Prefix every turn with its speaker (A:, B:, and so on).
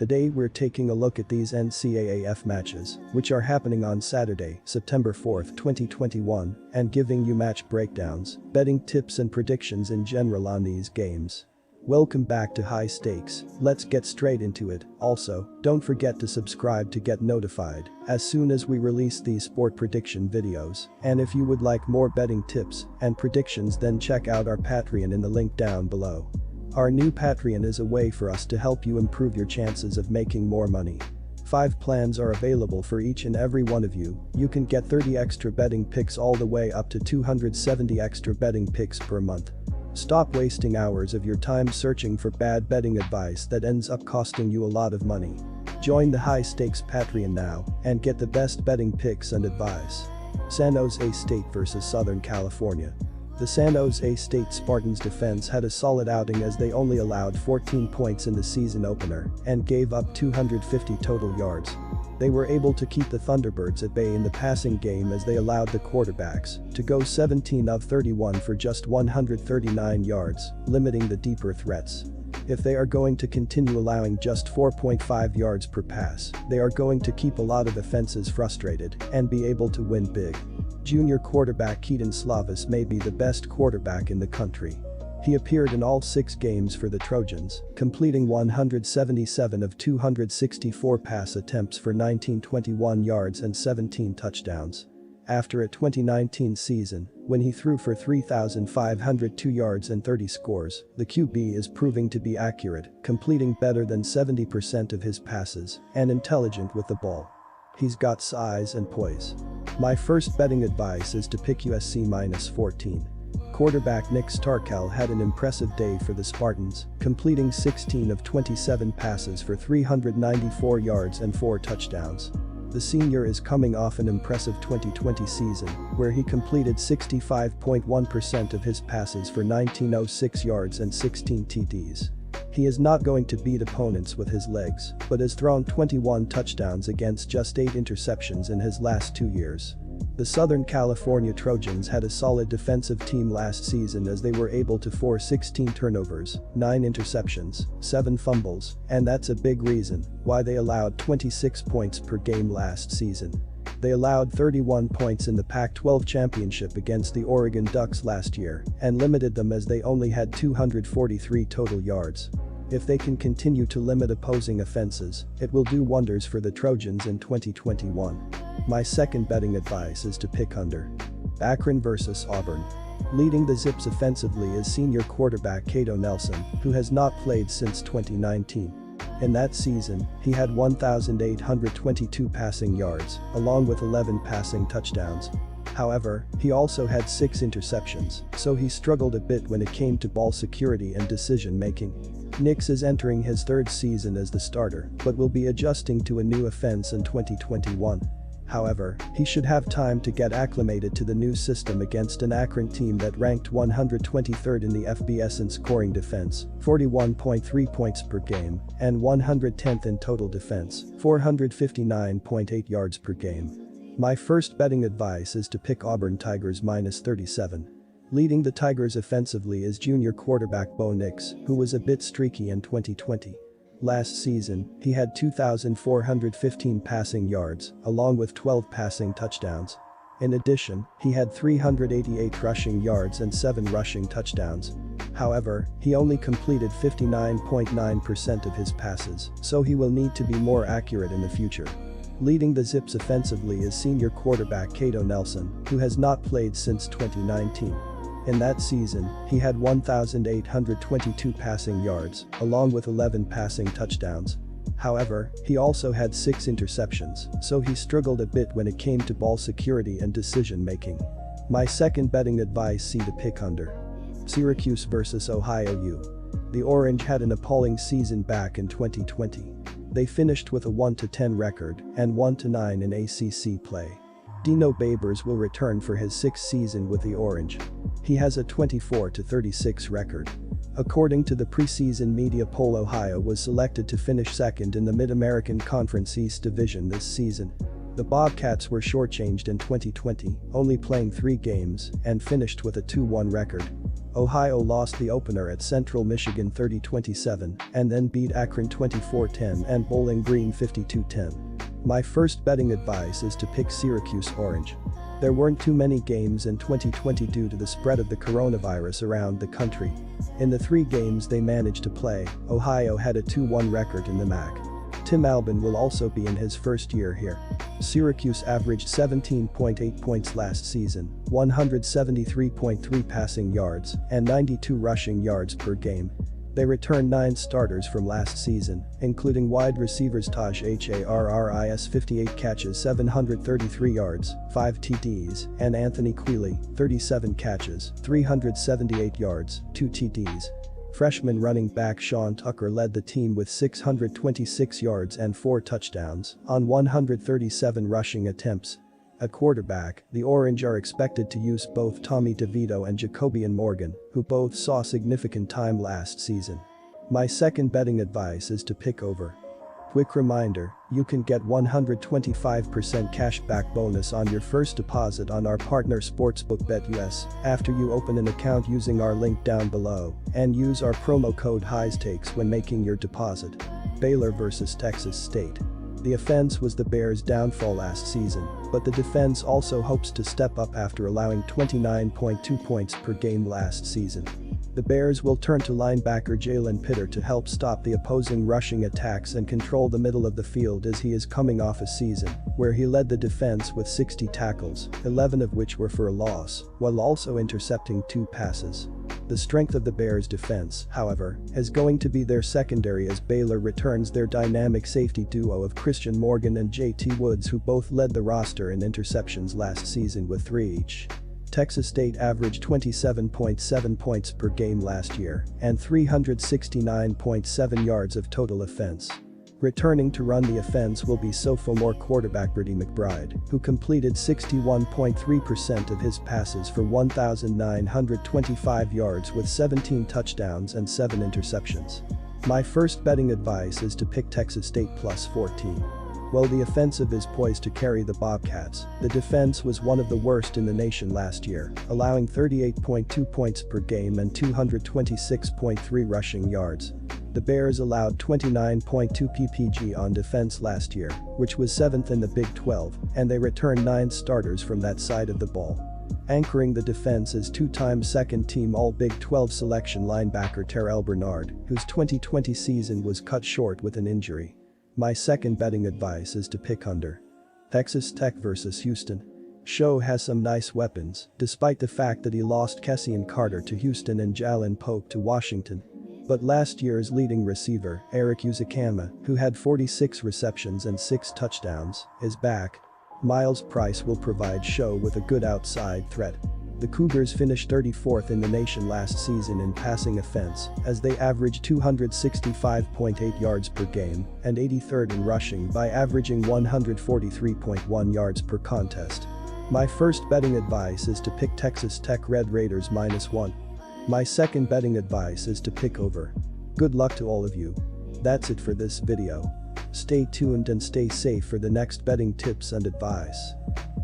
A: Today we're taking a look at these NCAAF matches, which are happening on Saturday, September 4, 2021, and giving you match breakdowns, betting tips and predictions in general on these games. Welcome back to High Stakes, let's get straight into it. Also, don't forget to subscribe to get notified as soon as we release these sport prediction videos, and if you would like more betting tips and predictions, then check out our Patreon in the link down below. Our new Patreon is a way for us to help you improve your chances of making more money. 5 plans are available for each and every one of you. You can get 30 extra betting picks all the way up to 270 extra betting picks per month. Stop wasting hours of your time searching for bad betting advice that ends up costing you a lot of money. Join the High Stakes Patreon now and get the best betting picks and advice. San Jose State vs Southern California. The San Jose State Spartans defense had a solid outing as they only allowed 14 points in the season opener and gave up 250 total yards. They were able to keep the Thunderbirds at bay in the passing game as they allowed the quarterbacks to go 17 of 31 for just 139 yards, limiting the deeper threats. If they are going to continue allowing just 4.5 yards per pass, they are going to keep a lot of offenses frustrated and be able to win big. Junior quarterback Keaton Slavis may be the best quarterback in the country. He appeared in all 6 games for the Trojans, completing 177 of 264 pass attempts for 1921 yards and 17 touchdowns. After a 2019 season, when he threw for 3,502 yards and 30 scores, the QB is proving to be accurate, completing better than 70% of his passes, and intelligent with the ball. He's got size and poise. My first betting advice is to pick USC -14. Quarterback Nick Starkel had an impressive day for the Spartans, completing 16 of 27 passes for 394 yards and 4 touchdowns. The senior is coming off an impressive 2020 season, where he completed 65.1% of his passes for 1906 yards and 16 TDs. He is not going to beat opponents with his legs, but has thrown 21 touchdowns against just 8 interceptions in his last 2 years. The Southern California Trojans had a solid defensive team last season as they were able to force 16 turnovers, 9 interceptions, 7 fumbles, and that's a big reason why they allowed 26 points per game last season. They allowed 31 points in the Pac-12 championship against the Oregon Ducks last year and limited them as they only had 243 total yards. If they can continue to limit opposing offenses, it will do wonders for the Trojans in 2021. My second betting advice is to pick under. Akron vs Auburn. Leading the Zips offensively is senior quarterback Cato Nelson, who has not played since 2019. In that season, he had 1,822 passing yards, along with 11 passing touchdowns. However, he also had 6 interceptions, so he struggled a bit when it came to ball security and decision-making. Nix is entering his 3rd season as the starter, but will be adjusting to a new offense in 2021. However, he should have time to get acclimated to the new system against an Akron team that ranked 123rd in the FBS in scoring defense, 41.3 points per game, and 110th in total defense, 459.8 yards per game. My first betting advice is to pick Auburn Tigers -37. Leading the Tigers offensively is junior quarterback Bo Nix, who was a bit streaky in 2020. Last season, he had 2,415 passing yards, along with 12 passing touchdowns. In addition, he had 388 rushing yards and 7 rushing touchdowns. However, he only completed 59.9% of his passes, so he will need to be more accurate in the future. Leading the Zips offensively is senior quarterback Cato Nelson, who has not played since 2019. In that season, he had 1,822 passing yards, along with 11 passing touchdowns. However, he also had 6 interceptions, so he struggled a bit when it came to ball security and decision-making. My second betting advice is to pick under. Syracuse vs Ohio U. The Orange had an appalling season back in 2020. They finished with a 1-10 record and 1-9 in ACC play. Dino Babers will return for his 6th season with the Orange. He has a 24-36 record. According to the preseason media poll, Ohio was selected to finish 2nd in the Mid-American Conference East Division this season. The Bobcats were shortchanged in 2020, only playing 3 games, and finished with a 2-1 record. Ohio lost the opener at Central Michigan 30-27 and then beat Akron 24-10 and Bowling Green 52-10. My first betting advice is to pick Syracuse Orange. There weren't too many games in 2020 due to the spread of the coronavirus around the country. In the 3 games they managed to play, Ohio had a 2-1 record in the MAC. Tim Albin will also be in his first year here. Syracuse averaged 17.8 points last season, 173.3 passing yards, and 92 rushing yards per game. They returned 9 starters from last season, including wide receivers Taj Harris 58 catches 733 yards, 5 TDs, and Anthony Quealy, 37 catches, 378 yards, 2 TDs. Freshman running back Sean Tucker led the team with 626 yards and 4 touchdowns on 137 rushing attempts. At quarterback, the Orange are expected to use both Tommy DeVito and Jacobian Morgan, who both saw significant time last season. My second betting advice is to pick over. Quick reminder, you can get 125% cashback bonus on your first deposit on our partner sportsbook BetUS after you open an account using our link down below and use our promo code HIGHSTAKES when making your deposit. Baylor vs Texas State. The offense was the Bears' downfall last season, but the defense also hopes to step up after allowing 29.2 points per game last season. The Bears will turn to linebacker Jalen Pitter to help stop the opposing rushing attacks and control the middle of the field as he is coming off a season where he led the defense with 60 tackles, 11 of which were for a loss, while also intercepting 2 passes. The strength of the Bears' defense, however, is going to be their secondary as Baylor returns their dynamic safety duo of Christian Morgan and JT Woods, who both led the roster in interceptions last season with 3 each. Texas State averaged 27.7 points per game last year and 369.7 yards of total offense. Returning to run the offense will be sophomore quarterback Brady McBride, who completed 61.3% of his passes for 1,925 yards with 17 touchdowns and 7 interceptions. My first betting advice is to pick Texas State plus 14. While the offensive is poised to carry the Bobcats, the defense was one of the worst in the nation last year, allowing 38.2 points per game and 226.3 rushing yards. The Bears allowed 29.2 PPG on defense last year, which was 7th in the Big 12, and they returned 9 starters from that side of the ball. Anchoring the defense is 2-time second-team All-Big 12 selection linebacker Terrell Bernard, whose 2020 season was cut short with an injury. My second betting advice is to pick under. Texas Tech vs Houston. Show has some nice weapons, despite the fact that he lost Kessian Carter to Houston and Jalen Pope to Washington. But last year's leading receiver, Eric Uzakama, who had 46 receptions and 6 touchdowns, is back. Miles Price will provide Show with a good outside threat. The Cougars finished 34th in the nation last season in passing offense, as they averaged 265.8 yards per game and 83rd in rushing by averaging 143.1 yards per contest. My first betting advice is to pick Texas Tech Red Raiders -1. My second betting advice is to pick over. Good luck to all of you. That's it for this video. Stay tuned and stay safe for the next betting tips and advice.